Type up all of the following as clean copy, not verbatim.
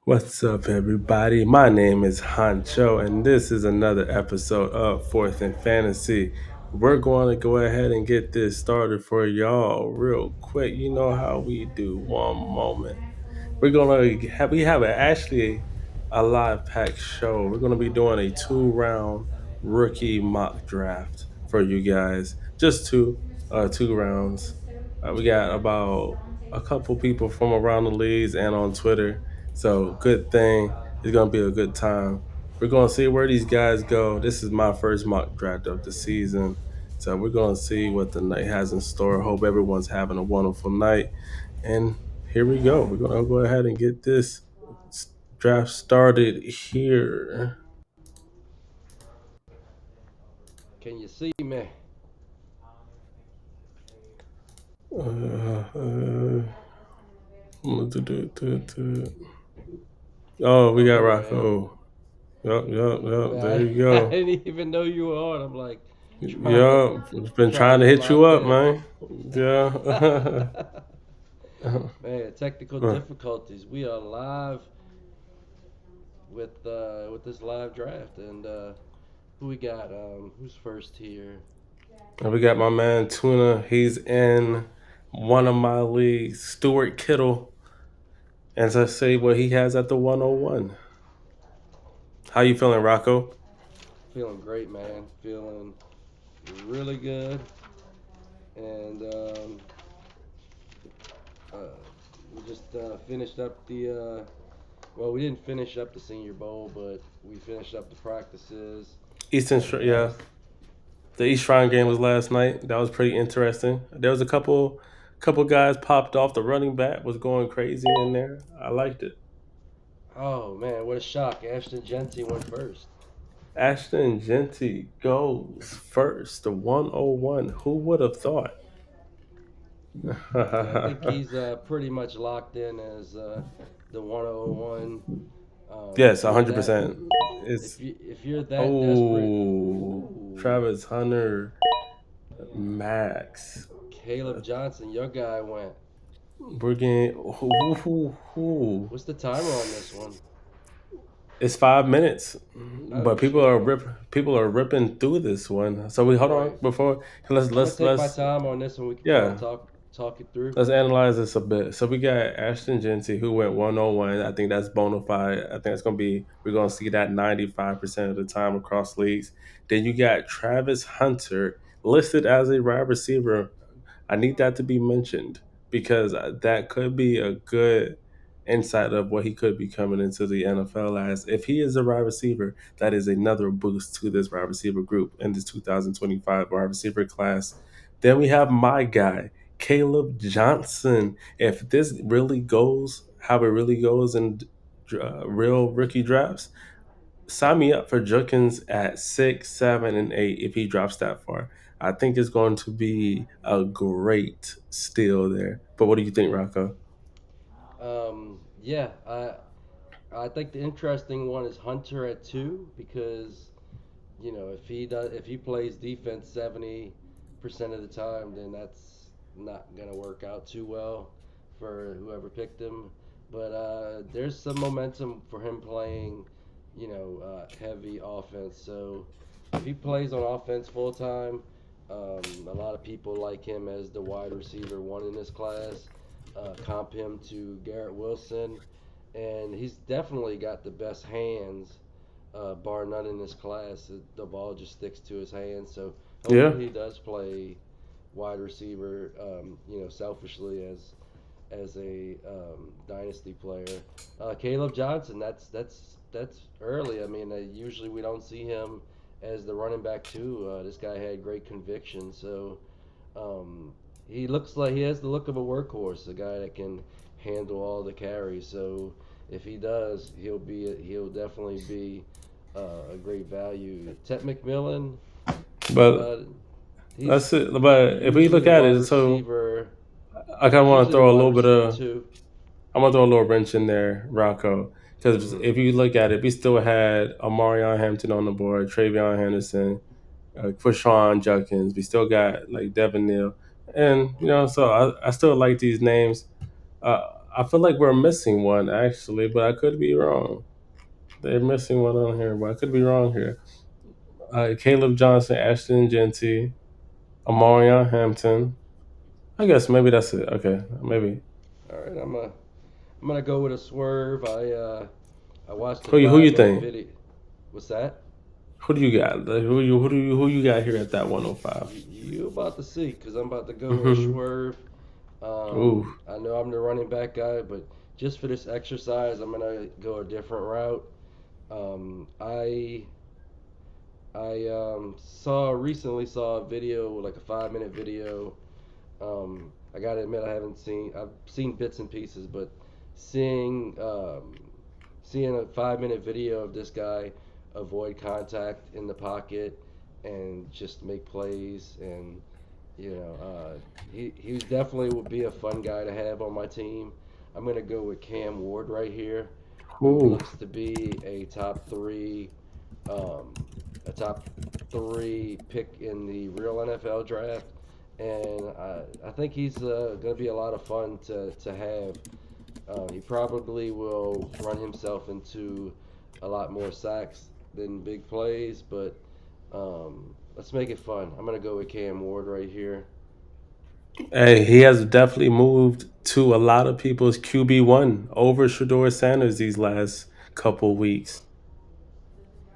What's up, everybody? My name is Hancho, and this is another episode of Fourth and Fantasy. We're going to go ahead and get this started for y'all real quick. You know how we do. One moment. We have actually a live pack show. We're gonna be doing a 2 round rookie mock draft for you guys. Just 2 rounds. We got about a couple people from around the leagues and on Twitter. So good thing. It's gonna be a good time. We're gonna see where these guys go. This is my first mock draft of the season. So we're gonna see what the night has in store. Hope everyone's having a wonderful night. And here we go. We're gonna go ahead and get this draft started here. Can you see me? Uh, uh, oh, we got Oh man. Rocco. Yup. There Man, you I go. didn't even know you were on. I'm like trying to Yup. Been trying to trying to get hit you locked up, in. man. Yeah. Man, technical difficulties. We are live with this live draft, and who we got? Who's first here? And we got my man Tuna. He's in one of my leagues, Stuart Kittle. As I say, what he has at the 101. How you feeling, Rocco? Feeling great, man. Feeling really good, and uh, we just finished up the. Well, we didn't finish up the Senior Bowl, but we finished up the practices and Yeah. The East Shrine game yeah. was last night. That was pretty interesting. There was a couple guys popped off. The running back was going crazy in there. I liked it. Oh man, what a shock! Ashton Genty went first. Ashton Genty goes first, the 101. Who would have thought? Yeah, I think he's pretty much locked in as the 101. Yes, If you're that, 100%. It's if you're that desperate, oh ooh, Travis Hunter Max. Caleb Johnson, your guy went. We're getting What's the timer on this one? It's 5 minutes, Oh but shit! people are ripping through this one. So we hold on Right. before I'm gonna take my let's time on this one. We can kind of yeah, talk it through. let's analyze this a bit. So we got Ashton Genty who went 101. I think that's bona fide. I think it's gonna be we're gonna see that 95% of the time across leagues. Then you got Travis Hunter listed as a wide receiver. I need that to be mentioned because that could be a good insight of what he could be coming into the NFL as. If he is a wide receiver, that is another boost to this wide receiver group in this 2025 wide receiver class. Then we have my guy, Caleb Johnson. If this really goes how it really goes in real rookie drafts, sign me up for Jukins at 6, 7, and 8 if he drops that far. I think it's going to be a great steal there. But what do you think, Rocco? Yeah, I think the interesting one is Hunter at two because if he plays defense 70% of the time, then that's not gonna work out too well for whoever picked him. But there's some momentum for him playing, heavy offense. So if he plays on offense full time, a lot of people like him as the wide receiver one in this class. Comp him to Garrett Wilson, and he's definitely got the best hands bar none in this class. The ball just sticks to his hands. So Yeah. hopefully he does play wide receiver. Selfishly as a dynasty player. Caleb Johnson. That's early. I mean, usually we don't see him as the running back too. This guy had great conviction. So um, he looks like he has the look of a workhorse, a guy that can handle all the carries. So if he does, he'll definitely be a great value. Ted McMillan, But uh, He's That's it. But if we usually look a at wide it, so receiver. I kind of He's want to usually a throw a wide little bit receiver of too. I'm gonna throw a little wrench in there, Rocco. Because Hmm. if you look at it, we still had Amarion Hampton on the board, Travion Henderson, Quishon Judkins. We still got like Devin Neal, and so I still like these names. Uh, I feel like we're missing one actually, but I could be wrong. They're missing one on here, but I could be wrong here. Caleb Johnson, Ashton Genty, Amarion Hampton. I guess maybe that's it. Okay, maybe. All right, I'm gonna go with a swerve. I watched a Who you 5 minute think? video. What's that? Who do you got? Like, who you got here at that 105? You about to see? Cause I'm about to go with a Mm-hmm. swerve. Ooh. I know I'm the running back guy, but just for this exercise, I'm gonna go a different route. Um, I I saw recently saw a video like a 5 minute video. I gotta admit I've seen bits and pieces, but seeing seeing a 5 minute video of this guy avoid contact in the pocket and just make plays and he definitely would be a fun guy to have on my team. I'm gonna go with Cam Ward right here, who Ooh. looks to be um, a top three pick in the real NFL draft, and I think he's gonna be a lot of fun to have. He probably will run himself into a lot more sacks than big plays, but let's make it fun. I'm gonna go with Cam Ward right here. Hey, he has definitely moved to a lot of people's QB1 over Shador Sanders these last couple weeks.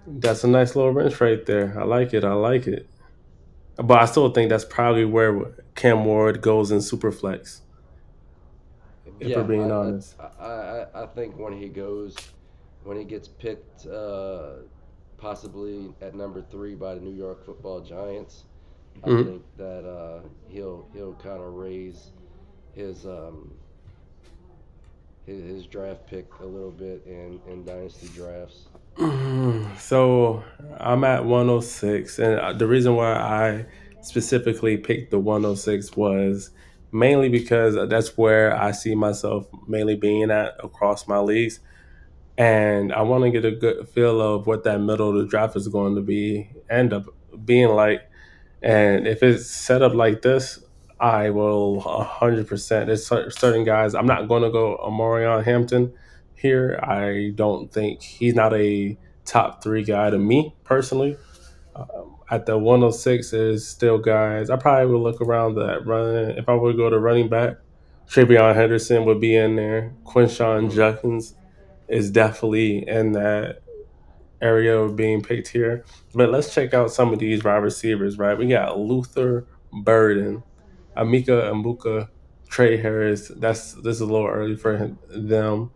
That's a nice little wrench right there. I like it. I like it. But I still think that's probably where Cam Ward goes in Superflex, if we're Yeah, being honest. I think when he gets picked, possibly at number three by the New York Football Giants, I Mhm. think that he'll kind of raise his his draft pick a little bit in dynasty drafts. So I'm at 106, and the reason why I specifically picked the 106 was mainly because that's where I see myself mainly being at across my leagues, and I want to get a good feel of what that middle of the draft is going to be end up being like. And if it's set up like this, I will 100%. There's certain guys. I'm not going to go Amarion Hampton here. I don't think he's not a top three guy to me personally. At the 106 is still guys. I probably would look around that run. If I were to go to running back, Travion Henderson would be in there. Quinshawn Hmm. Judkins is definitely in that area of being picked here. But let's check out some of these wide receivers, right? We got Luther Burden, Amika Mbuka, Trey Harris. This is a little early for them.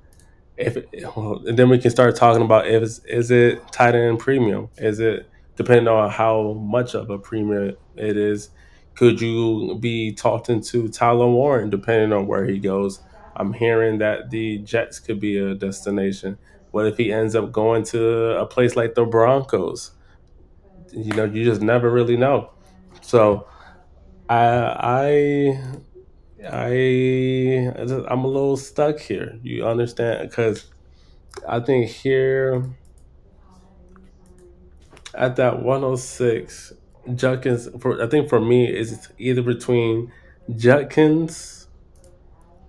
If and then we can start talking about if is it tight end premium? Is it depending on how much of a premium it is? Could you be talking to Tyler Warren depending on where he goes? I'm hearing that the Jets could be a destination. What if he ends up going to a place like the Broncos? You just never really know. So I I'm a little stuck here. You understand? Because I think here at that 106, Judkins. I think for me, it's either between Judkins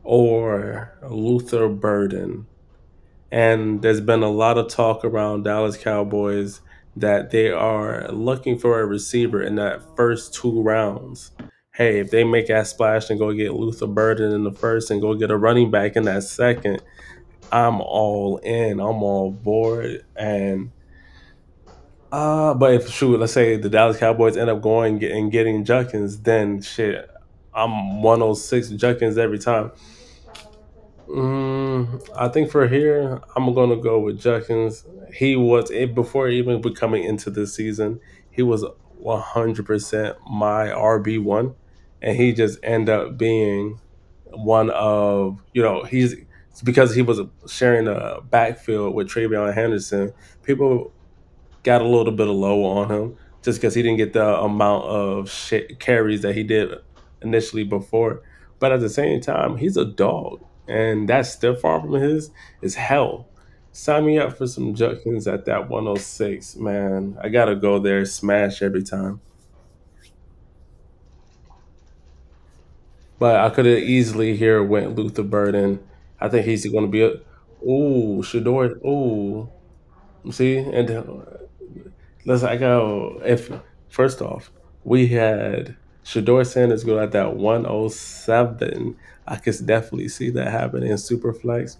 or Luther Burden. And there's been a lot of talk around Dallas Cowboys that they are looking for a receiver in that first two rounds. Hey, if they make that splash and go get Luther Burden in the first and go get a running back in that second, I'm all in. I'm all board. But if shoot, let's say the Dallas Cowboys end up going and getting Judkins, then shit, I'm 106 Judkins every time. I think for here, I'm gonna go with Judkins. He was before even becoming into this season. He was 100% my RB1, and he just ended up being one of he's it's because he was sharing a backfield with Travion Henderson. People got a little bit of low on him. just because he didn't get the amount of carries that he did initially before. But at the same time, he's a dog, and that stiff arm from his is hell. Sign me up for some Judkins at that 106, man. I gotta go there, smash every time. But I could have easily here went Luther Burden. I think he's going to be a. Ooh, Shador. Ooh, see, and let's. I go. If first off, we had Shador Sanders go at that 107. I could definitely see that happening in Superflex.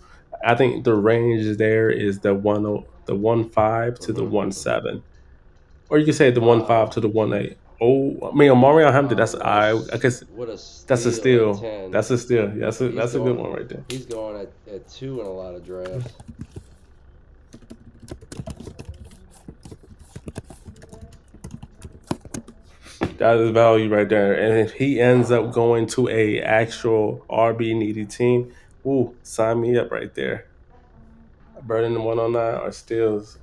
I think the range there is the 1.5 to the Hmm. 1.7, or you could say the 1.5 Wow. to the 1.8. Oh, I mean, Mario Hampton. Wow. That's I guess What a that's a steal at steal. 10. That's a steal. Yeah, He's that's a good going one right there. he's going at 2 in a lot of drafts. That is value right there. And if he ends up going to a actual RB needy team, ooh, sign me up right there. Burning the 109 or steals.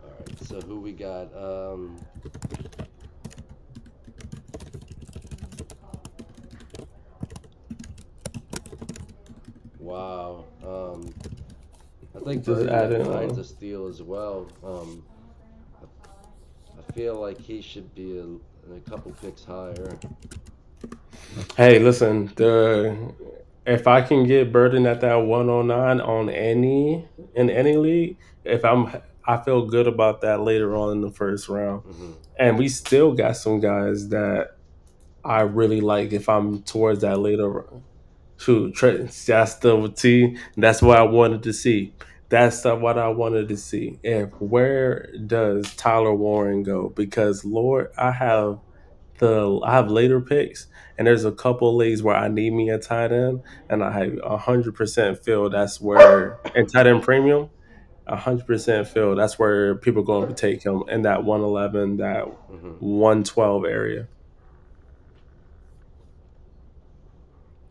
All right. So who we got? Wow. I think Just Burden add at in. nine's a steal as well. I feel like he should be a couple picks higher. Hey, listen, the if I can get Burden at that 109 on any in any league, if I feel good about that later on in the first round. Hmm. And we still got some guys that I really like if I'm towards that later. Shoot, that's the T. That's what I wanted to see. That's what I wanted to see. If where does Tyler Warren go? Because Lord, I have later picks, and there's a couple leagues where I need me a tight end, and I 100% feel that's where and tight end premium. 100% feel that's where people are going to take him in that 111, that Hmm. 112 area.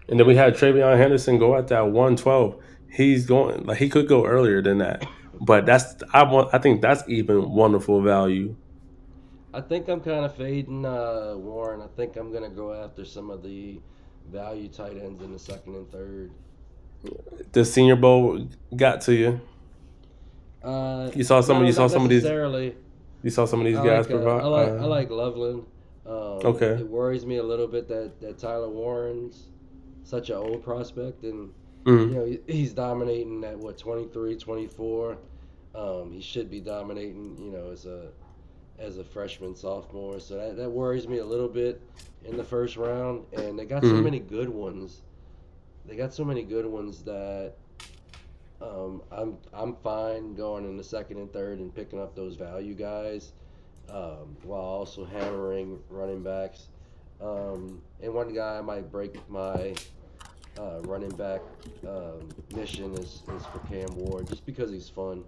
And then we had Travion Henderson go at that 112. He's going like he could go earlier than that. But I think that's even wonderful value. I think I'm kind of fading Warren. I think I'm gonna go after some of the value tight ends in the second and third. The Senior Bowl got to you. No, You saw not some of these necessarily. guys provide I like Loveland. okay. It worries me a little bit that Tyler Warren's such an old prospect, and Mm, he's dominating at what 23, 24. He should be dominating, as a freshman, sophomore. So that worries me a little bit in the first round. And they got so mm. many good ones. They got so many good ones that I'm fine going in the second and third and picking up those value guys, while also hammering running backs. And one guy I might break my running back mission is for Cam Ward, just because he's fun.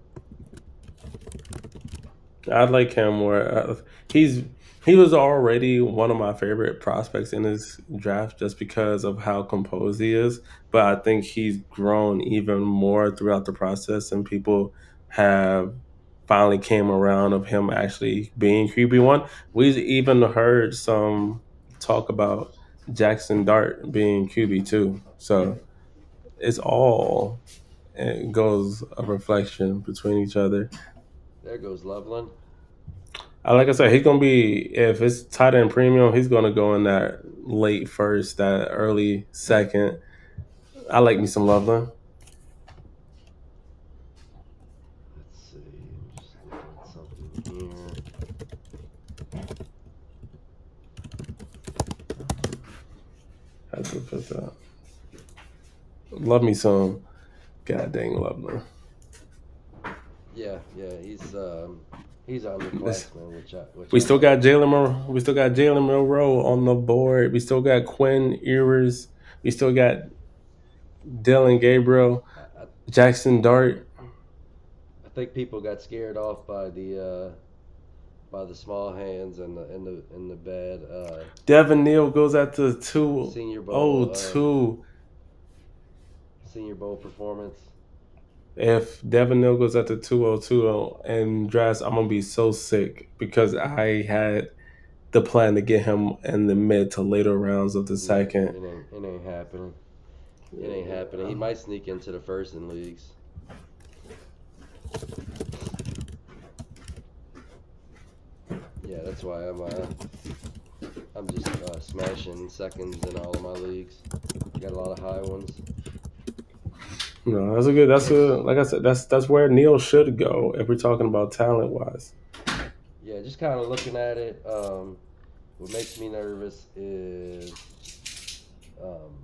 I like him more. He's he was already one of my favorite prospects in his draft just because of how composed he is. But I think he's grown even more throughout the process, and people have finally came around of him actually being QB1. We even heard some talk about Jackson Dart being QB2. So it's all it goes a reflection between each other. There goes Loveland. Like I said, he's gonna be if it's tight end premium, he's gonna go in that late first, that early second. I like me some Loveland. Let's see. I'm just looking at something here. Had to put that. Love me some. God dang Loveland. Yeah, he's This, underclassman, which I like. We still got Jalen Monroe on the board. We still got Quinn Ewers. We still got Dylan Gabriel, I, Jackson Dart. I think people got scared off by the small hands and the bad Devin Neal goes at the Senior 202. Bowl performance. If Devin Neal goes at the 202 and drafts, I'm gonna be so sick because I had the plan to get him in the mid to later rounds of the Yeah, second. it ain't happening. It ain't happening. He might sneak into the first in leagues. Yeah, that's why I'm just smashing seconds in all of my leagues. I got a lot of high ones. No, that's a good. That's a like I said. That's where Neal should go if we're talking about talent wise. Yeah, just kind of looking at it. What makes me nervous is um,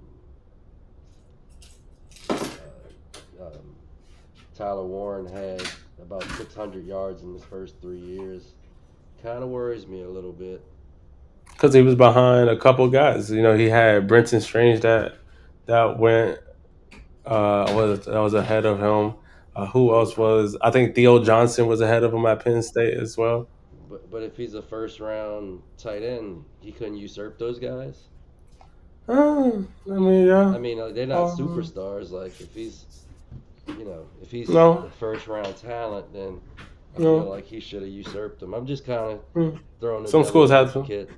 um, Tyler Warren had about 600 yards in his first 3 years. Kind of worries me a little bit. Because he was behind a couple guys. You know, he had Brenton Strange that went was ahead of him. Who But else was? I think Theo Johnson was ahead of him at Penn State as well. but if he's a first round tight end, he couldn't usurp those guys. I mean, yeah. I mean, they're not Um, superstars. Like if he's no, a first round talent, then I feel no. like he should have usurped him. I'm just kind of Mm. throwing the Some devil's schools have advocate.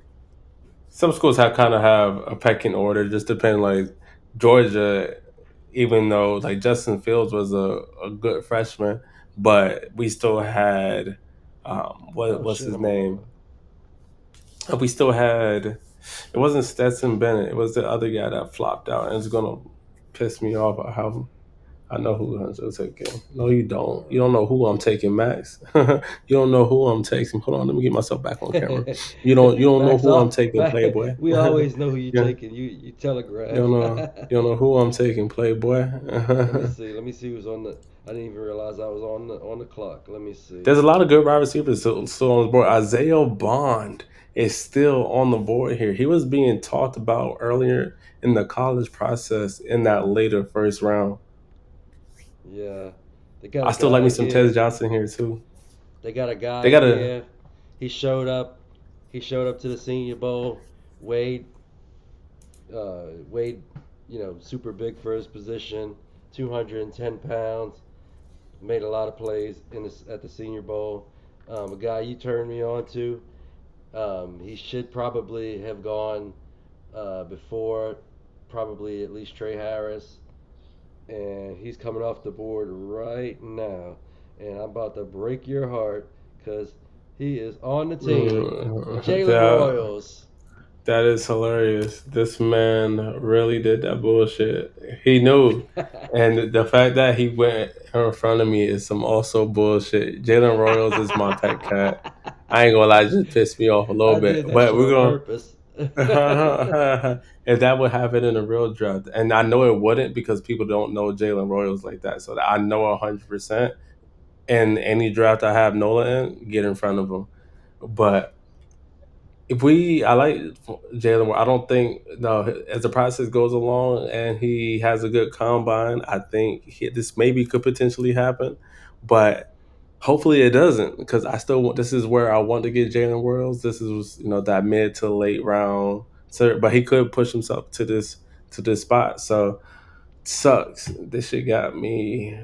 kind of have a pecking order, just depending. Like Georgia, even though like Justin Fields was a good freshman, but we still had Oh what's shit, his I'm a name? We still had it wasn't Stetson Bennett. It was the other guy that flopped out, and it's gonna piss me off. How I know who I'm taking. No, you don't. You don't know who I'm taking, Max. You don't know who I'm taking. Hold on, let me get myself back on camera. You don't. You don't know Max who I'm off. taking, Playboy. We always know who you Yeah. taking. You You telegraph. don't know. You don't know who I'm taking, Playboy. Let me see. Let me see who's on the. I didn't even realize I was on the clock. Let me see. There's a lot of good wide receivers still on the board. Isaiah Bond is still on the board here. He was being talked about earlier in the college process in that later first round. Yeah, they got I a still like me guy some Tez here. Johnson here too. They got a They guy got a here. He showed up. He showed up to the Senior Bowl. Wade. Wade. Super big for his position. 210 pounds. Made a lot of plays at the Senior Bowl. A guy you turned me on to. He should probably have gone before, probably at least Trey Harris, and he's coming off the board right now. And I'm about to break your heart because he is on the team. Jalen that Royals. that is hilarious. This man really did that bullshit. He knew, and the fact that he went in front of me is some also bullshit. Jalen Royals is my pet cat. I ain't gonna lie, it just pissed me off a little I bit. did that But shit we're on gonna purpose. if that would happen in a real draft, and I know it wouldn't because people don't know Jalen Royals like that. So I know 100%. In any draft I have Nola in, get in front of him. But I like Jalen. I don't think no. As the process goes along and he has a good combine, I think this maybe could potentially happen. But hopefully it doesn't because I still want. This is where I want to get Jalen Worlds. This is that mid to late round. So, but he could push himself to this spot. So sucks. This shit got me.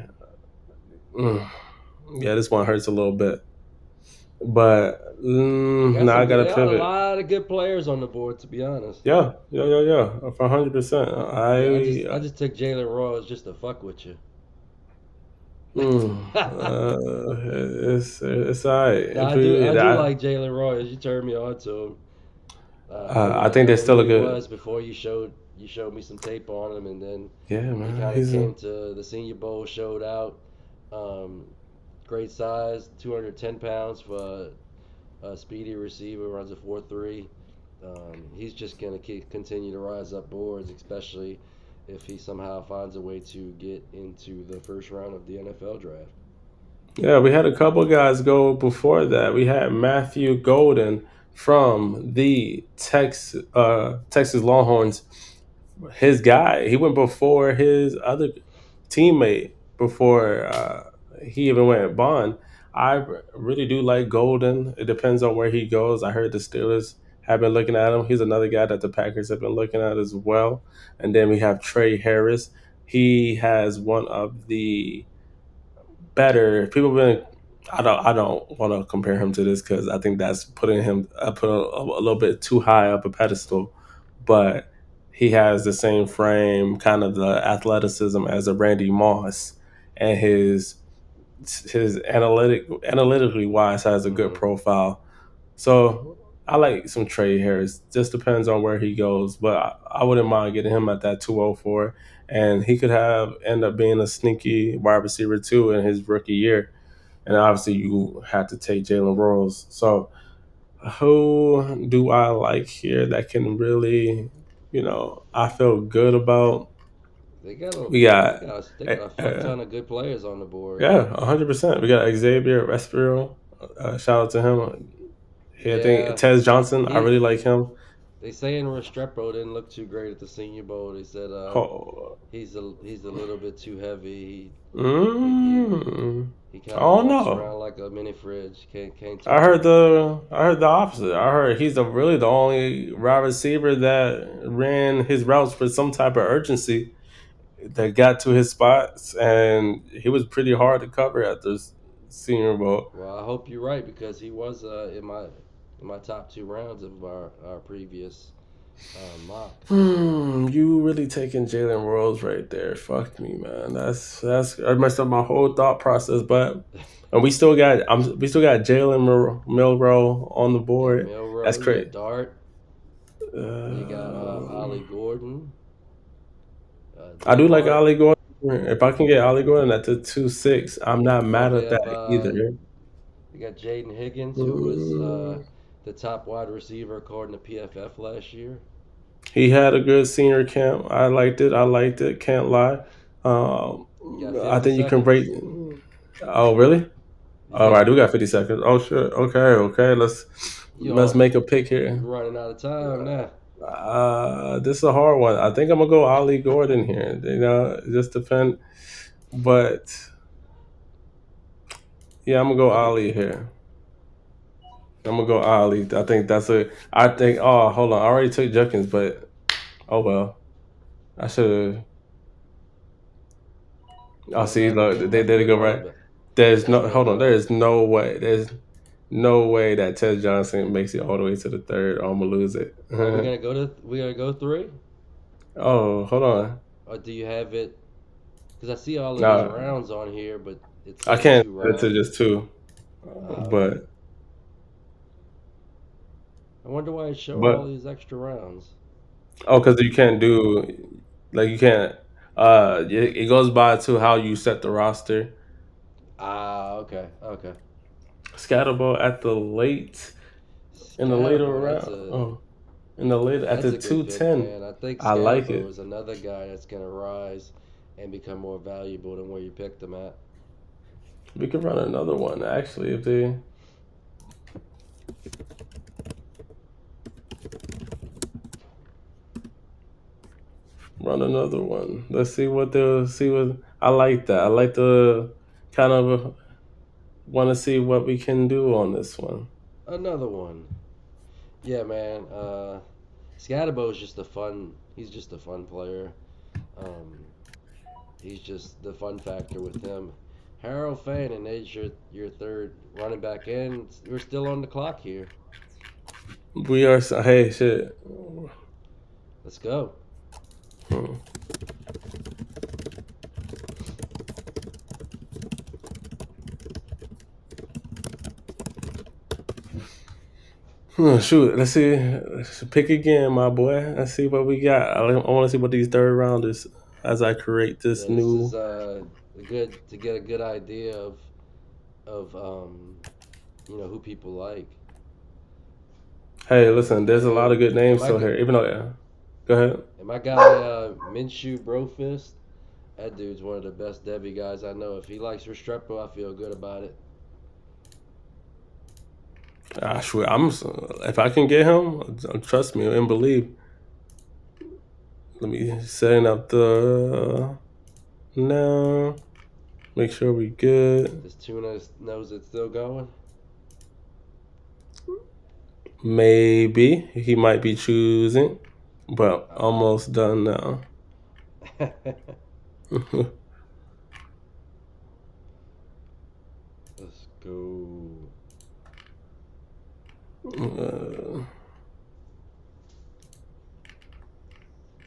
Mm, yeah, this one hurts a little bit. But now I gotta They got a pivot. lot of good players on the board, to be honest. Yeah, yeah, yeah, yeah. For 100%. Yeah, I just took Jalen Royals just to fuck with you. It's alright. No, If I we, do I, like Jalen Royals. You turned me on to him. I I think didn't there's know still who a he good. was before you showed me some tape on him, and then Yeah, he man. kind of He's a came to the Senior Bowl, showed out. Um, Great size, 210 pounds for a speedy receiver, runs a 4.3. He's just gonna continue to rise up boards, especially if he somehow finds a way to get into the first round of the NFL draft. Yeah, we had a couple guys go before that. We had Matthew Golden from the Texas Longhorns. His guy, he went before his other teammate before he even went Bond. Really do like Golden. It depends on where he goes. I heard the Steelers have been looking at him. He's another guy that the Packers have been looking at as well. And then we have Trey Harris. He has one of the better. People been. I don't want to compare him to this because I think that's putting him I put a little bit too high up a pedestal. But he has the same frame, kind of the athleticism as a Randy Moss, and his analytically wise has a good Hmm. profile. So I like some Trey Harris. Just depends on where he goes, but I wouldn't mind getting him at that 204, and he could have end up being a sneaky wide receiver too in his rookie year. And obviously, you have to take Jalen Rose. So who do I like here that can really, I feel good about? We got, They uh, got a fuck uh, ton of good players on the board. yeah, 100%. We got Xavier Respiro. Shout out to him. I think Yeah, Tez Johnson. I he. really like him. They saying Restrepo didn't look too great at the Senior Bowl. They said Oh, he's a little bit too heavy. He he mm, he I kind of don't walks know. around like a mini fridge. Can't touch him. I heard the opposite. I heard he's really the only wide receiver that ran his routes with some type of urgency that got to his spots, and he was pretty hard to cover at this Senior Bowl. Well, I hope you're right because he was in my top two rounds of our previous mock. You really taking Jalen Rose right there? Fuck me, man. That's I messed up my whole thought process. But and we still got Jalen Milrow on the You got board. That's Milrow, you great. got Dart, you got Um, Ollie Gordon, I do like Denmark. Ollie Gordon. If I can get Ollie Gordon at the 2-6, I'm not You mad also at have that either. you got Jaden Higgins, who was Mm, the top wide receiver according to PFF last year. he had a good senior camp. I liked it. I liked it. Can't lie. Um, You got I 50 think you can rate. seconds. Oh, really? All Yeah, right, we got 50 seconds. Oh shit. Okay, okay. you Let's all make a pick you here. running out of time now. This is a hard one. I think I'm gonna go Ollie Gordon here. It just depend. But yeah, I'm gonna go I could Ollie here. I'm gonna go Ollie. I think that's a. I think. Oh, hold on. I already took Judkins, but oh well. I should have. you Oh, must see, have look, you they must have did it been go one of right. the There's that's no. one of Hold on. There the is no way. There's no way that Ted Johnson makes it all the way to the third. Or I'm gonna lose it. Are we gonna go three? Oh, hold on. Or do you have it? Because I see all of these No, rounds on here, but it I says can't two set it to rounds. just two. Okay. But I wonder why it show all but these extra rounds. oh, because you can't do like you can't. It goes by to how you set the roster. Ah, okay, okay. Scatterball at the late in the later Scatterbo, round. Oh, in the later at that's the a good pick, 210. man. I think I like Scatterbo it. is another guy that's gonna rise and become more valuable than where you picked him at. We could run another one actually if they run another one. Let's see what they'll see. What I like that. I like the kind of want to see what we can do on this one. Another one. Yeah, man. Scatterbo is just a fun. He's just a fun player. Um, he's just the fun factor with him. Harold Fannin is your third running back in. We're still on the clock here. We are. Hey, shit. Let's go. Hmm. Shoot, let's see. Let's pick again, my boy. Let's see what we got. I want to see what these third rounders as I create this Yeah, this is new. good to get a good idea of who people like. Hey, listen, there's a lot of And good and names my still here. Even though, yeah, go ahead. and my guy Minshew Brofist, that dude's one of the best Debbie guys I know. If he likes Restrepo, I feel good about it. Ah, swear, if I can get him, trust me and believe. Let me setting up the now. Make sure we good. This tuna knows it's still going. Maybe he might be choosing, but Uh, almost done now. go. Uh,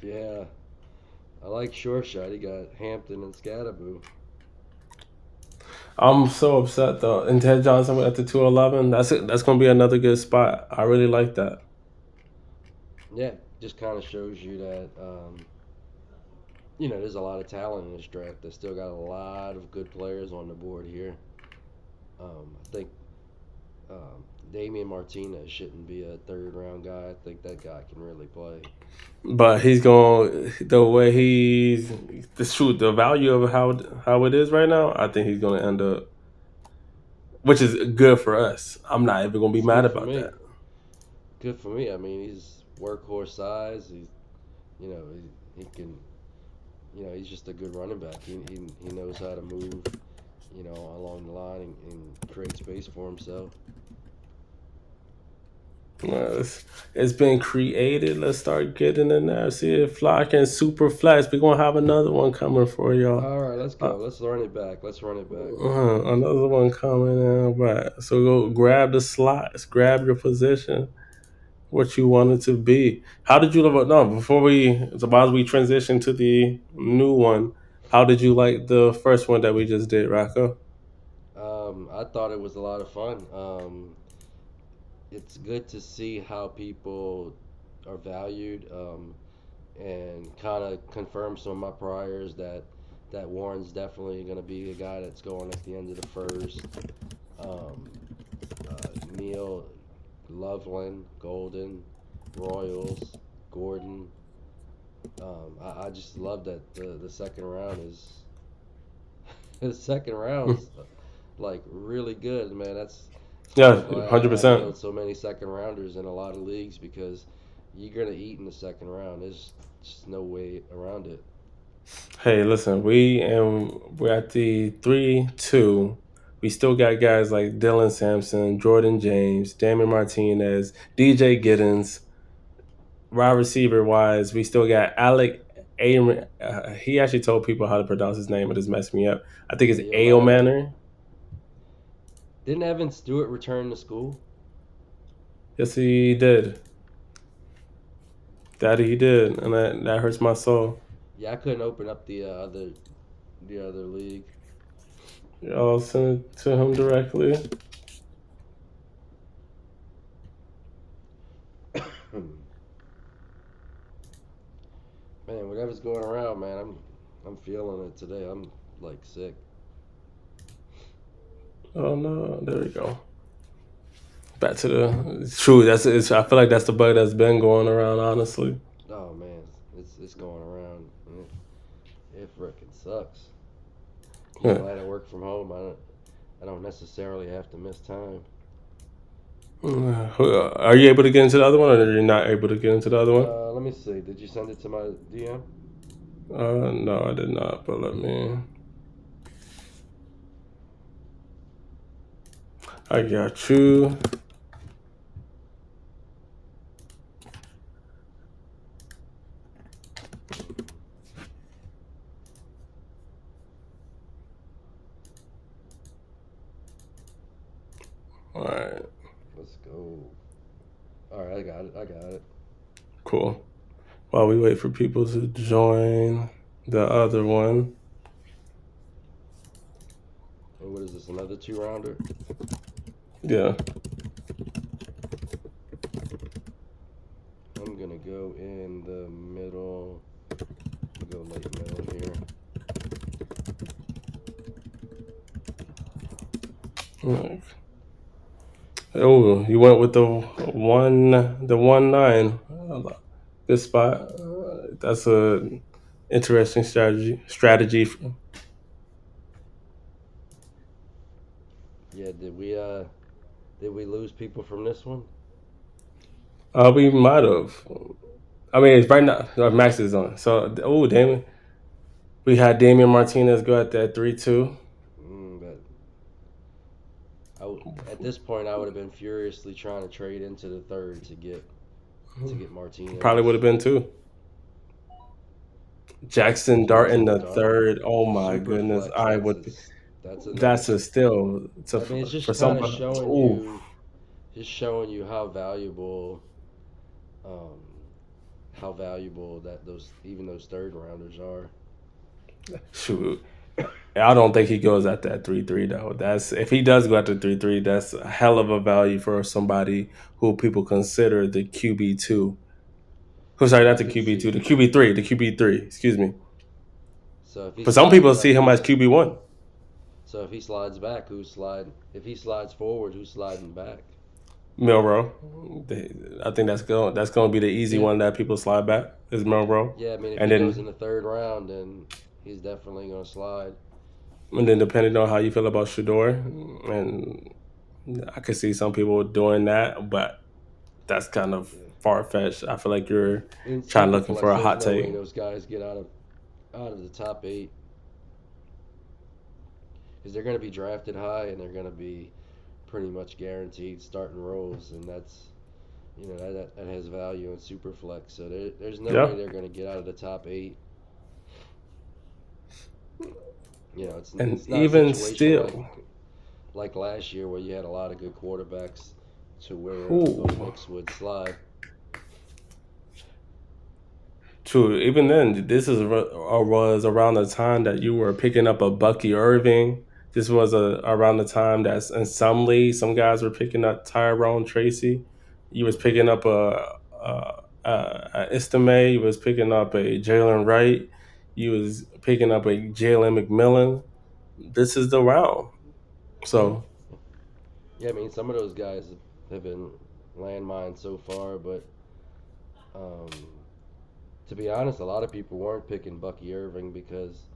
Yeah, I like short shot. He got Hampton and Scatterboo. I'm so upset though. And Ted Johnson at the 211. That's it. That's gonna be another good spot. I really like that. Yeah, just kind of shows you that there's a lot of talent in this draft. They still got a lot of good players on the board here. I think um, Damian Martinez shouldn't be a third round guy. I think that guy can really play. But he's going the way he's the shoot the value of how it is right now. I think he's gonna end up, which is good for us. I'm not even gonna be It's mad good for about that. me. Good for me. I mean, he's workhorse size. He can. He's just a good running back. He knows how to move. Along the line and create space for himself. It's been created. Let's start getting in there. See if Fly can super flex. We're gonna have another one coming for y'all. All right, let's Uh, go. Let's run it back. Let's run it back. another one coming in. Right. So go grab the slots, grab your position, what you want it to be. How did you live? No, before while we transition to the new one, how did you like the first one that we just did, Rocco? I thought it was a lot of fun. It's good to see how people are valued, and kind of confirm some of my priors that Warren's definitely going to be a guy that's going at the end of the first. Um, Neil, Loveland, Golden, Royals, Gordon. I just love that the second round is the second round's like really good, man. That's why Yeah, I'm glad I 100%. nailed so many second rounders in a lot of leagues because you're gonna eat in the second round. There's just no way around it. Hey, listen, we're at the 3-2. We still got guys like Dylan Sampson, Jordan James, Damon Martinez, DJ Giddens. Wide receiver wise, we still got Alec A. He actually told people how to pronounce his name, but it's messed me up. I think it's Ayo Ao Manor. Manor. Didn't Evan Stewart return to school? Yes, he did. That he did, and that hurts my soul. Yeah, I couldn't open up the other league. I'll send it to him directly. Man, whatever's going around, man, I'm feeling it today. I'm like sick. Oh no, there we go. Back to the it's true. I feel like that's the bug that's been going around. Honestly, Oh man, it's going around. And it frickin' sucks. I'm yeah. glad I work from home. I don't necessarily have to miss time. Are you able to get into the other one, or are you not able to get into the other one? Let me see. Did you send it to my DM? No, I did not. But let me. I got you. All right, Let's go. All right, I got it. I got it. cool. While we wait for people to join the other one, And what is this? Another two rounder? yeah. I'm gonna go in the middle. Go late middle here. Oh, you went with the 1-9. Good spot. That's a interesting strategy. Yeah. Did we lose people from this one? We might have. I mean, it's right now. Max is on. So, oh, Damon. We had Damian Martinez go at that 3-2. But at this point, I would have been furiously trying to trade into the third to get Probably would Martinez. have been two. Jackson Dart in Jackson the Dart, third. Oh my super goodness. flex. That's his. That's another. That's a still to I mean, it's for just kind of somebody. showing Ooh, you, just showing you um, how valuable that those even those third rounders are. shoot. I don't think he goes at that 3-3 though. That's if he does go at the 3-3, that's a hell of a value for somebody who people consider the QB2. Who sorry, I not the could QB2, see. the QB3, the QB3. Excuse me. So if he For some slides people, back, see him as QB1. so if he slides back, who's sliding? If he slides forward, who's sliding back? Milrow. I think that's going to be the easy Yeah, one that people slide back is Milrow, yeah. I mean, if and he goes in then the third round, then he's definitely gonna slide. depending on how you feel about Shador, and I could see some people doing that, but that's kind of Yeah. far fetched. I feel like you're In trying looking for Superflex, a there's hot no take. way those guys get out of the top eight because they're gonna be drafted high and they're gonna be pretty much guaranteed starting roles, and that's that has value in Superflex. So there's no way Yeah, they're gonna get out of the top eight. and It's not a even situation still, like last year where you had a lot of good quarterbacks to where Bo ooh, Nix would slide. true. Even then, this was around the time that you were picking up a Bucky Irving. This was around the time that in some leagues, some guys were picking up Tyrone Tracy. You was picking up a Istame. You was picking up a Jalen Wright. You was picking up a Jalen McMillan. This is the round. Yeah, So yeah. I mean, some of those guys have been landmines so far, but um, to be honest, a lot of people weren't picking Bucky Irving because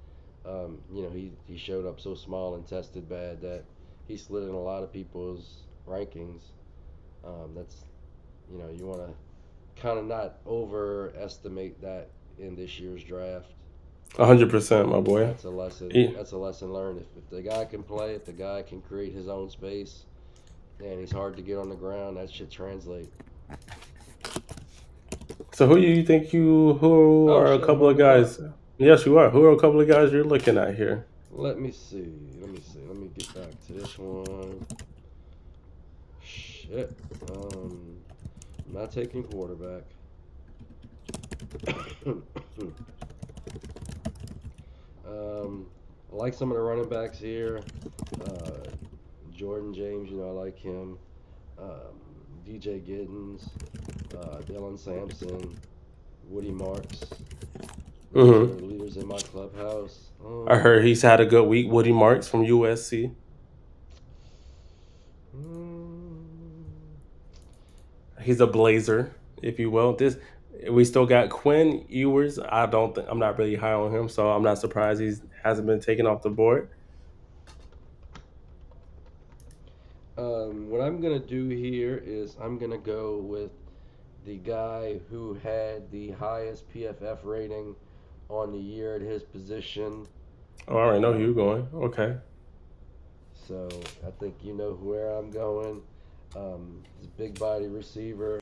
he showed up so small and tested bad that he slid in a lot of people's rankings. That's you want to kind of not overestimate that in this year's draft. 100%, my boy. That's a lesson. E- That's a lesson learned. If the guy can play, if the guy can create his own space, and he's hard to get on the ground, that should translate. So who Oh are a shit, I'm couple on of the clock. guys? Yes, you are. Who are a couple of guys you're looking at here? Let me see. Let me see. Let me get back to this one. Shit. I'm not taking quarterback. um, I like some of the running backs here. Uh, Jordan James, I like him. Um, DJ Giddens, Dylan Sampson, Woody Marks. Those are Hmm. leaders in my clubhouse. I heard he's had a good week. Woody Marks from USC. Mm, He's a blazer, if you will. This we still got Quinn Ewers. I don't think I'm not really high on him, so I'm not surprised he hasn't been taken off the board. what I'm gonna do here is I'm gonna go with the guy who had the highest PFF rating on the year at his position. Oh, I already know who you're Um, going. Okay. so I think you know where I'm going. He's a big body receiver,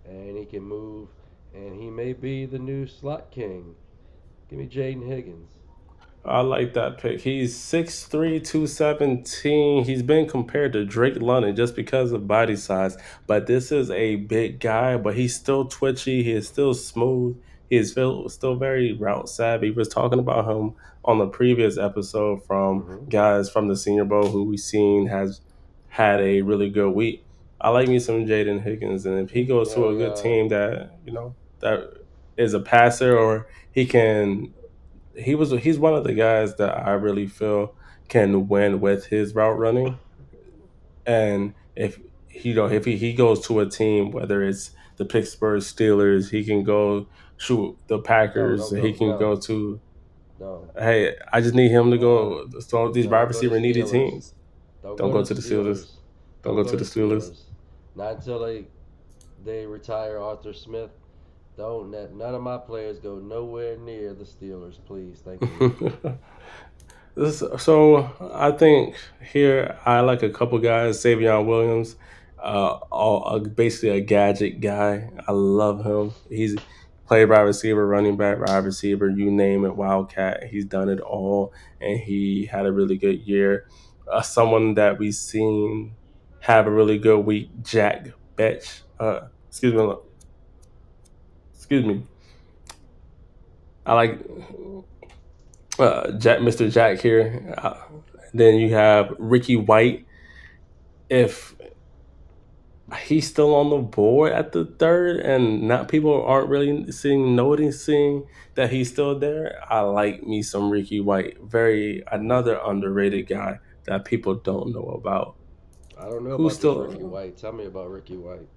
and he can move, and he may be the new slot king. Give me Jaden Higgins. I like that pick. He's 6'3", 217. He's been compared to Drake London just because of body size. But this is a big guy, but he's still twitchy. He is still smooth. He is still very route savvy. We was talking about him on the previous episode from Mm-hmm. guys from the Senior Bowl who we've seen has had a really good week. I like me some Jaden Higgins. And if he goes to Yeah, a good yeah. team that is a passer or he can he's one of the guys that I really feel can win with his route running. And if he goes to a team, whether it's the Pittsburgh Steelers, he can go shoot the No, Packers. don't He go. can No, go to no. hey, I just need him to Uh, go. So these no, wide don't go to receiver needy Steelers. teams. Don't Don't go to go the to the Steelers. Steelers. Don't Don't go go to to the Steelers. Steelers. Not until they retire Arthur Smith. Don't let none of my players go nowhere near the Steelers, please. Thank you. So I think here I like a couple guys. Savion Williams, basically a gadget guy. I love him. play wide receiver, running back, wide receiver, you name it, wildcat. He's done it all, and he had a really good year. Someone that we've seen have a really good week, Jack Betch. Excuse me. I like Jack, Mr. Jack here. Then you have Ricky White. If he's still on the board at the third, and not people aren't really noticing that he's still there. I like me some Ricky White, very another underrated guy that people don't know about. I don't know Who's about this Ricky still White. Tell me about Ricky White.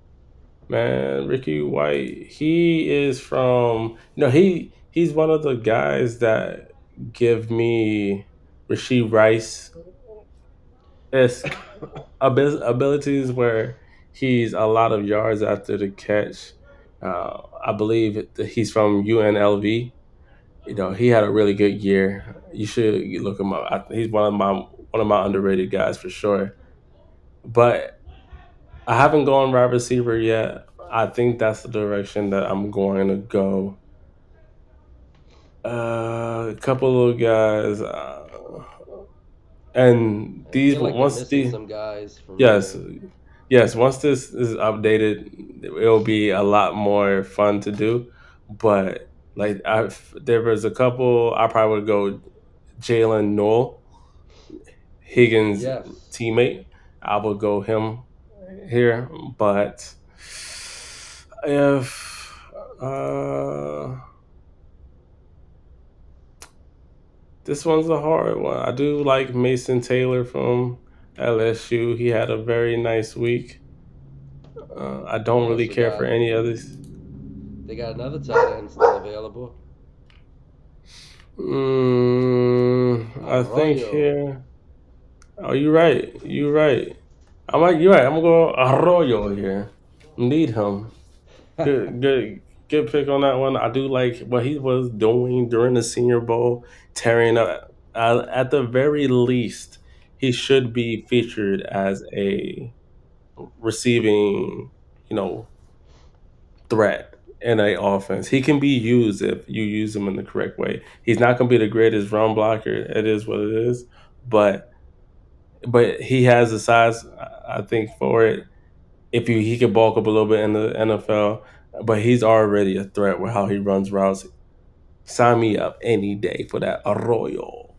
man? Ricky White. He is from he's one of the guys that give me Rasheed Rice esque abilities where he's a lot of yards after the catch. I believe that he's from UNLV. He had a really good year. You should look him up. He's one of my underrated guys for sure. But I haven't gone wide receiver yet. I think that's the direction that I'm going to go. A couple of guys, and I these feel like you're once missing the some guys for me, yes, man. yes, once this is updated, it'll be a lot more fun to do. But like, there was a couple. I probably would go Jalen Noel, Higgins' Yes. teammate. I would go him here. But if this one's a hard one, I do like Mason Taylor from LSU. He had a very nice week. I don't They really also care for got any others. they got another tight end still available. I think Arroyo. here. Oh, you're right. You're right. You're right. I'm gonna go Arroyo here. Need him. Good pick on that one. I do like what he was doing during the Senior Bowl, tearing up. At the very least, he should be featured as a receiving, you know, threat in a offense. He can be used if you use him in the correct way. He's not going to be the greatest run blocker. It is what it is, but he has the size. I think for it. If he could bulk up a little bit in the NFL, but he's already a threat with how he runs routes. Sign me up any day for that Arroyo.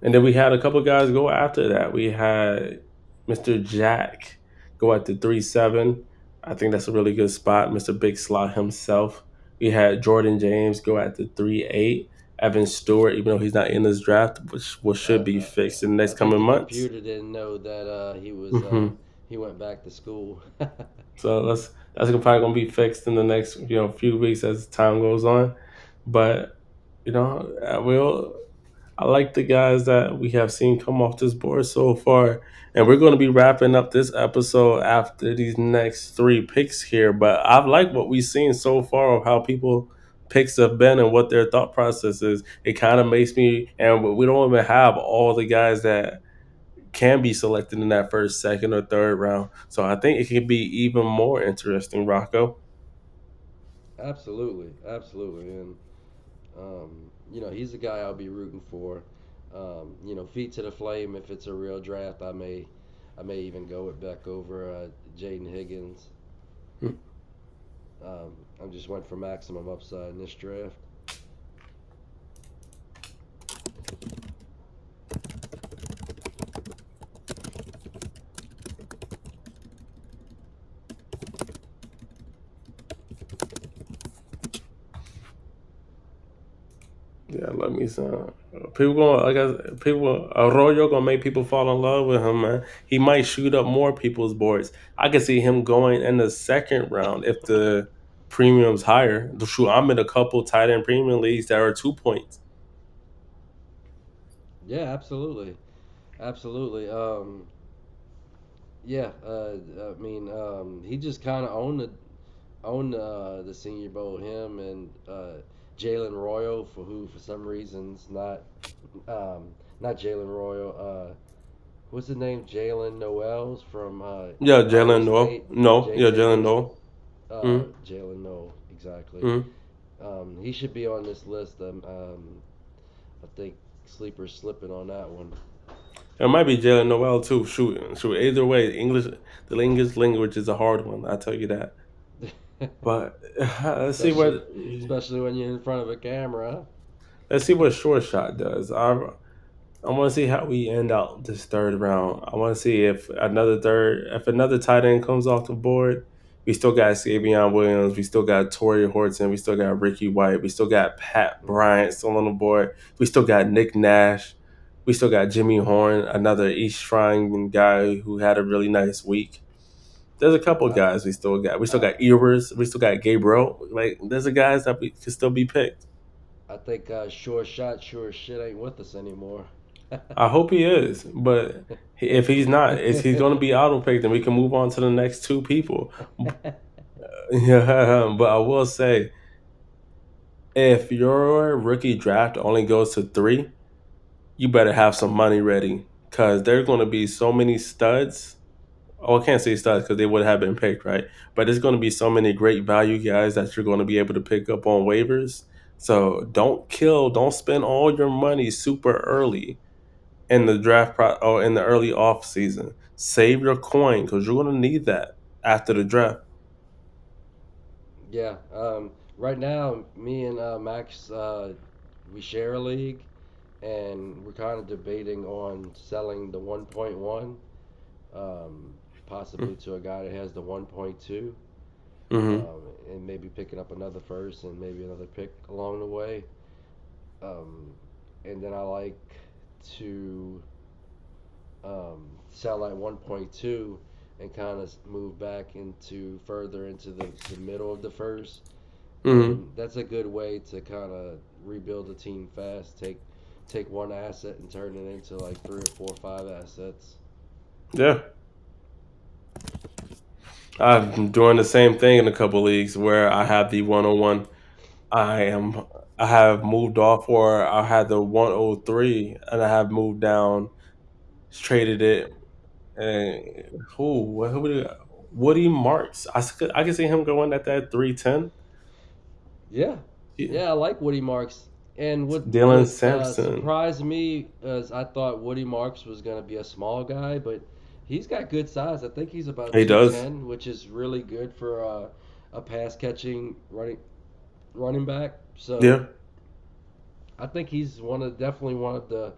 And then we had a couple guys go after that. We had Mr. Jack go at the 3-7. I think that's a really good spot. Mr. Big Slot himself. We had Jordan James go at the 3-8. Evan Stewart, even though he's not in this draft, which I, should be fixed in the I next think coming the months. computer didn't know that Hmm. he went back to school. So that's probably gonna be fixed in the next few weeks as time goes on. But I will. I like the guys that we have seen come off this board so far. And we're going to be wrapping up this episode after these next three picks here. But I've liked what we've seen so far of how people picks have been and what their thought process is. It kind of makes me, and we don't even have all the guys that can be selected in that first, second, or third round. So I think it can be even more interesting, Rocco. Absolutely, absolutely, and he's the guy I'll be rooting for. Feet to the flame. If it's a real draft, I may even go with Beck over Jaden Higgins. I just went for maximum upside in this draft. Yeah, let me some. People gonna, like people Arroyo gonna make people fall in love with him, man. He might shoot up more people's boards. I can see him going in the second round if the premium's higher. Shoot, I'm in a couple tight end premium leagues that are 2 points. Yeah, absolutely, absolutely. Yeah, he just kind of owned the Senior Bowl. Him and Jalen Royal, for some reasons not Jalen Royal. What's his name? Jalen Noels from Yeah, Iowa Jalen Noel. State. No, yeah, JJ Jalen goes. Noel. Jalen Noel, exactly. Mm-hmm. He should be on this list. I think sleeper's slipping on that one. It might be Jalen Noel too. Shoot, shoot. Either way, the English language is a hard one. I tell you that. But let's see especially, what especially when you're in front of a camera. Short Shot does. I want to see how we end out this third round. I want to see if another tight end comes off the board. We still got Savion Williams. We still got Torrey Horton. We still got Ricky White. We still got Pat Hmm. Bryant still on the board. We still got Nick Nash. We still got Jimmy Horn, another East Shrine guy who had a really nice week. There's a couple I, guys we still got. We still I, got Ewers. We still got Gabriel. Like there's a guys that we can still be picked. I think sure shot, sure shit ain't with us anymore. I hope he is, but if he's not, if he's going to be auto picked, then we can move on to the next two people. Yeah, but I will say, if your rookie draft only goes to three, you better have some money ready because there's going to be so many studs. Oh, I can't say studs because they would have been picked, right? But there's going to be so many great value guys that you're going to be able to pick up on waivers. So don't spend all your money super early in the or in the early off season. Save your coin because you're gonna need that after the draft. Yeah. Right now, me and Max, we share a league, and we're kind of debating on selling the 1.1, possibly to a guy that has the 1.2, Mm-hmm. and maybe picking up another first and maybe another pick along the way. Um, and then I like to sell at 1.2 and kind of move back into further into the middle of the first. Mm-hmm. And that's a good way to kind of rebuild a team fast. Take one asset and turn it into like three or four or five assets. Yeah, I'm doing the same thing in a couple leagues where I have the 101. I am I have moved off, or I had the 103, and I have moved down, traded it, and who did Woody Marks. I can see him going at that 310. Yeah, Yeah. yeah, I like Woody Marks. And what Dylan what Sampson. surprised me is I thought Woody Marks was gonna be a small guy, but he's got good size. I think he's about He two does. ten, which is really good for a pass catching running back. So Yeah. I think he's definitely one of the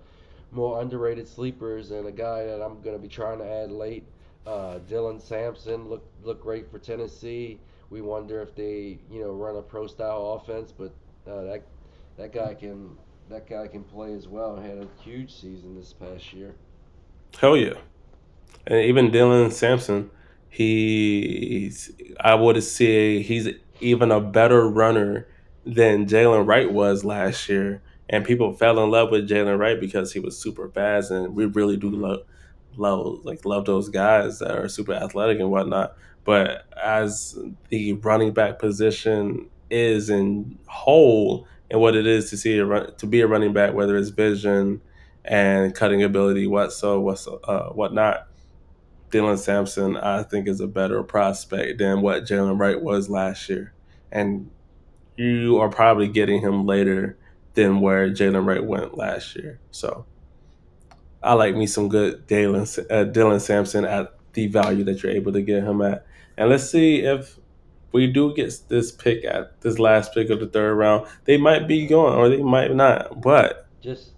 more underrated sleepers and a guy that I'm going to be trying to add late. Dylan Sampson looked great for Tennessee. We wonder if they run a pro style offense, but that guy can that guy can play as well. Had a huge season this past year. Hell yeah. And even Dylan Sampson, he's I would say he's even a better runner than Jalen Wright was last year. And people fell in love with Jalen Wright because he was super fast, and we really do Hmm. love those guys that are super athletic and whatnot. But as the running back position is in whole, and what it is to to be a running back, whether it's vision and cutting ability, whatnot, Dylan Sampson, I think, is a better prospect than what Jalen Wright was last year. And you are probably getting him later than where Jalen Wright went last year. So I like me some good Dylan Sampson at the value that you're able to get him at. And let's see if we do get this pick at this last pick of the third round. They might be going or they might not. But Just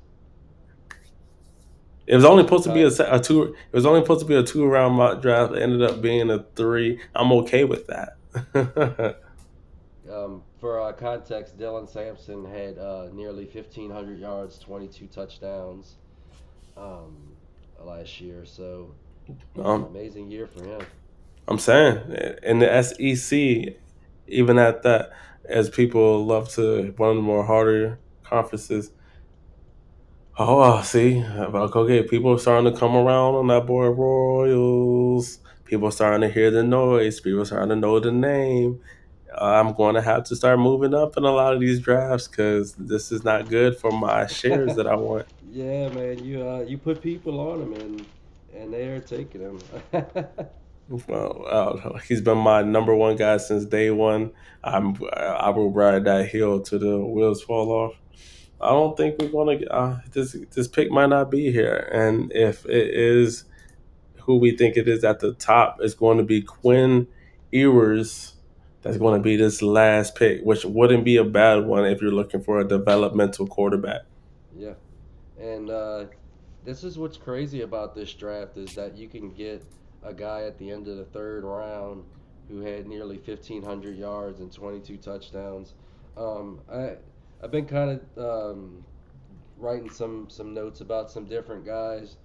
it was only just for supposed to be con- a two. It was only supposed to be a 2 round mock draft. It ended up being a three. I'm okay with that. for context, Dylan Sampson had nearly 1,500 yards, 22 touchdowns um, last year. So um, amazing year for him. I'm saying in the SEC, even at that, as people love to one of the more harder conferences. Oh, see, okay, people are starting to come around on that boy Royals. People are starting to hear the noise. People are starting to know the name. I'm going to have to start moving up in a lot of these drafts because this is not good for my shares that I want. Yeah, man, you put people on him and they are taking him. Well, he's been my number one guy since day one. I will ride that hill till the wheels fall off. I don't think we're gonna. This pick might not be here, and if it is who we think it is at the top, it's going to be Quinn Ewers. That's going to be this last pick, which wouldn't be a bad one if you're looking for a developmental quarterback. Yeah, and this is what's crazy about this draft is that you can get a guy at the end of the third round who had nearly 1,500 yards and 22 touchdowns. I've been kind of writing some notes about some different guys,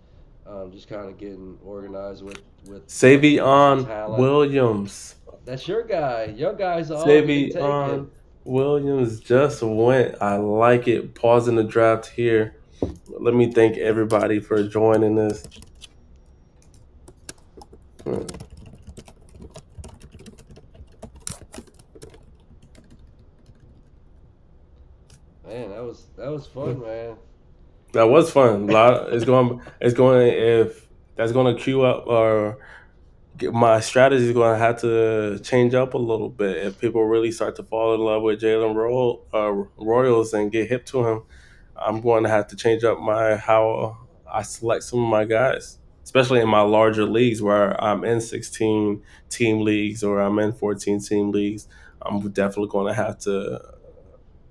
just kind of getting organized with some Savion talent. Williams. That's your guy. Your guy's all getting taken. Savion Williams just went. I like it. Pausing the draft here. Let me thank everybody for joining us. Man, that was fun, man. That was fun. A lot. It's going. If that's going to queue up or my strategy is going to have to change up a little bit if people really start to fall in love with Royals and get hip to him. I'm going to have to change up my how I select some of my guys, especially in my larger leagues where I'm in 16 team leagues or I'm in 14 team leagues. I'm definitely going to have to,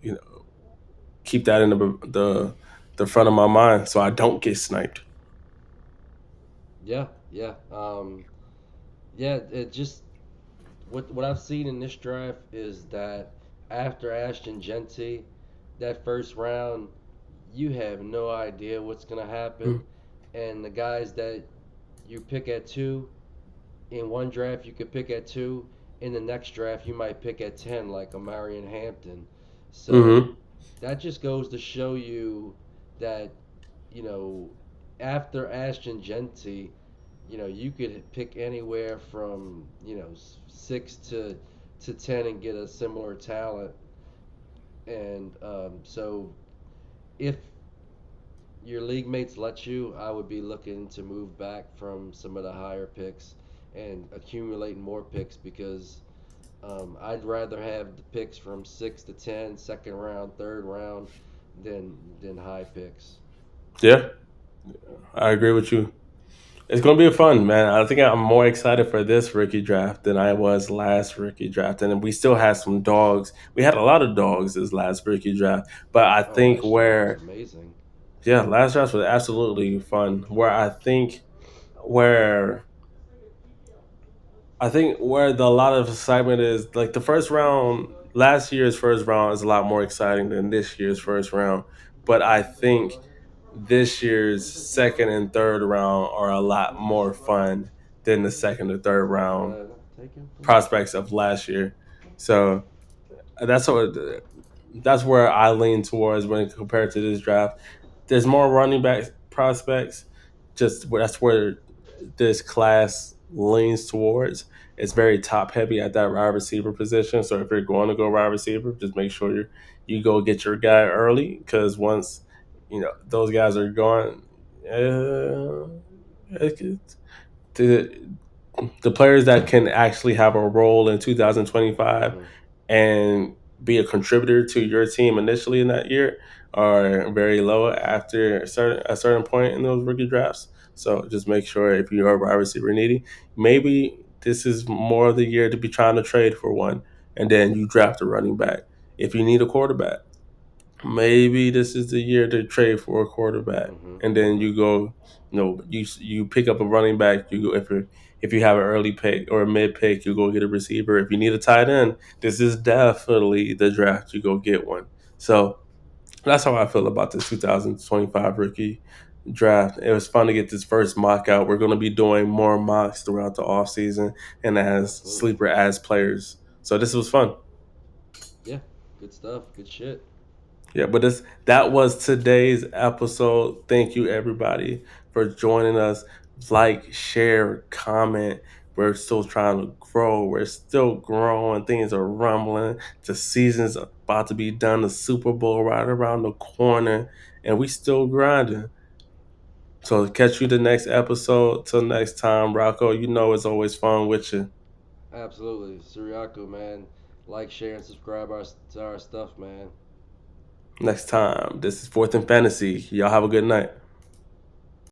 you know, keep that in the front of my mind so I don't get sniped. Yeah, yeah, yeah. It just what I've seen in this draft is that after Ashton Genty, that first round, you have no idea what's gonna happen, Mm-hmm. and the guys that you pick at two in one draft, you could pick at two. In the next draft, you might pick at 10, like a Marion Hampton. So Mm-hmm. that just goes to show you that you know after Ashton Genty, you could pick anywhere from 6 to 10 and get a similar talent. And so if your league mates let you, I would be looking to move back from some of the higher picks and accumulate more picks because I'd rather have the picks from 6 to 10, second round, third round, than high picks. Yeah, I agree with you. It's going to be fun, man. I think I'm more excited for this rookie draft than I was last rookie draft. And we still had some dogs. We had a lot of dogs this last rookie draft. But I Oh, think last draft was where, amazing. yeah, last draft was absolutely fun. Where I think where a lot of excitement is like the first round, last year's first round is a lot more exciting than this year's first round. But I think this year's second and third round are a lot more fun than the second or third round Taken from me. prospects of last year. So that's what that's where I lean towards when compared to this draft. There's more running back prospects. That's where this class leans towards. It's very top heavy at that wide receiver position. So if you're going to go wide receiver, just make sure you go get your guy early because once those guys are gone, uh, the the players that can actually have a role in 2025 Hmm. and be a contributor to your team initially in that year are very low after a certain point in those rookie drafts. So just make sure if you are wide receiver needy, maybe this is more of the year to be trying to trade for one, and then you draft a running back. If you need a quarterback, maybe this is the year to trade for a quarterback, Hmm. and then you go, you pick up a running back. You go if you have an early pick or a mid pick, you go get a receiver. If you need a tight end, this is definitely the draft. You go get one. So that's how I feel about this 2025 rookie draft. It was fun to get this first mock out. We're going to be doing more mocks throughout the off season and as Absolutely. sleeper as players. So this was fun. Yeah. Good stuff. Good shit. Yeah, but that was today's episode. Thank you everybody for joining us. Like, share, comment. We're still trying to grow. We're still growing. Things are rumbling. The season's about to be done. The Super Bowl right around the corner, and we still grinding. So catch you the next episode. Till next time, Rocco. You know it's always fun with you. Absolutely, Suriaku, man. Like, share, and subscribe to our stuff, man. Next time. This is Fourth and Fantasy. Y'all have a good night.